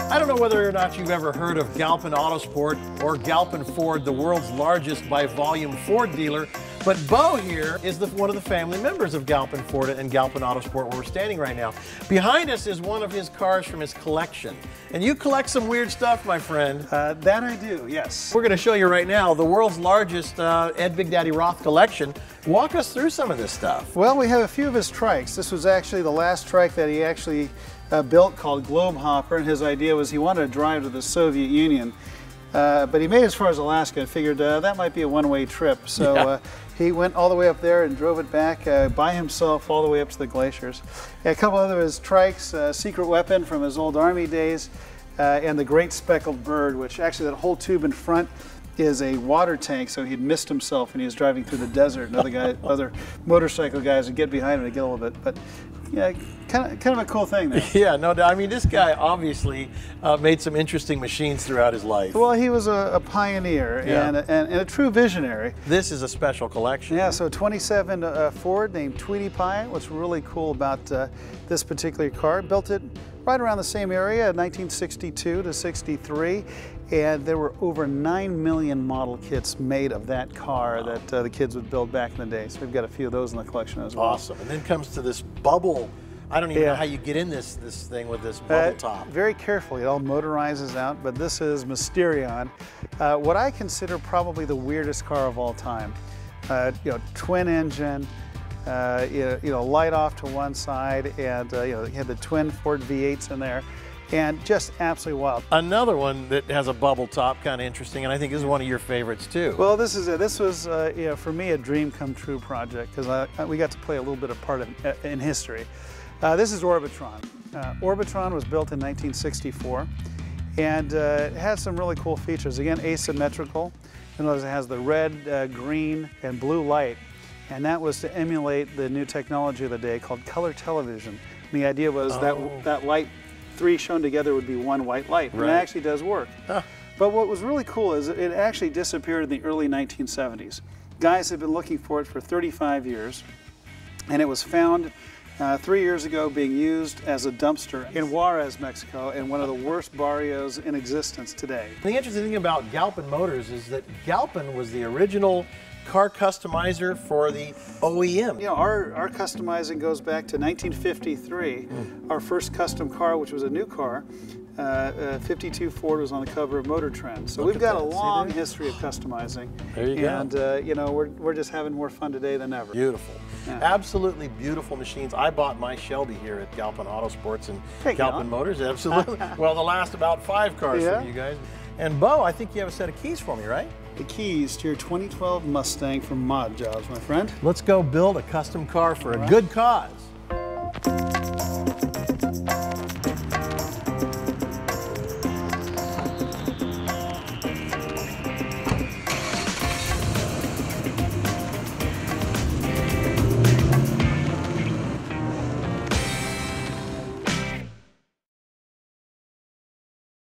I don't know whether or not you've ever heard of Galpin Autosport or Galpin Ford, the world's largest by volume Ford dealer, but Beau here is one of the family members of Galpin Ford and Galpin Autosport where we're standing right now. Behind us is one of his cars from his collection. And you collect some weird stuff, my friend. That I do, yes. We're going to show you right now the world's largest Ed Big Daddy Roth collection. Walk us through some of this stuff. Well, we have a few of his trikes. This was actually the last trike that he actually built, called Globe Hopper, and his idea was he wanted to drive to the Soviet Union. But he made it as far as Alaska and figured that might be a one-way trip. So he went all the way up there and drove it back by himself all the way up to the glaciers. A couple other of his trikes, Secret Weapon from his old Army days, and the Great Speckled Bird, which actually that whole tube in front is a water tank, so he'd missed himself and he was driving through the desert, and other motorcycle guys would get behind him to get a little bit. But yeah, kind of a cool thing there. Yeah, no doubt. I mean, this guy obviously made some interesting machines throughout his life. Well, he was a pioneer and a true visionary. This is a special collection. Yeah, so 27 Ford named Tweety Pie. What's really cool about this particular car, built it right around the same area, 1962 to 63. And there were over 9 million model kits made of that car that the kids would build back in the day. So we've got a few of those in the collection as well. Awesome. And then comes to this bubble. I don't even know how you get in this thing with this bubble top. Very carefully. It all motorizes out, but this is Mysterion. What I consider probably the weirdest car of all time. Twin engine, light off to one side, and you had the twin Ford V8s in there. And just absolutely wild. Another one that has a bubble top, kind of interesting, and I think this is one of your favorites too. Well, this is it. This was, for me, a dream come true project because we got to play a little bit of part in history. This is Orbitron. Orbitron was built in 1964, and it has some really cool features. Again, asymmetrical. You know, it has the red, green, and blue light, and that was to emulate the new technology of the day called color television. And the idea was that light, three shown together, would be one white light. Right. And it actually does work. Huh. But what was really cool is it actually disappeared in the early 1970s. Guys have been looking for it for 35 years, and it was found 3 years ago being used as a dumpster in Juarez, Mexico, in one of the worst barrios in existence today. The interesting thing about Galpin Motors is that Galpin was the original car customizer for the OEM. You know, our customizing goes back to 1953. Our first custom car, which was a new car, 52 Ford, was on the cover of Motor Trend. So we've got a long history of customizing. There you go. And we're just having more fun today than ever. Beautiful. Yeah. Absolutely beautiful machines. I bought my Shelby here at Galpin Autosports and Galpin Motors. Absolutely. Well, the last about 5 cars from you guys. And Beau, I think you have a set of keys for me, right? The keys to your 2012 Mustang from Mod Jobs, my friend. Let's go build a custom car for a good cause.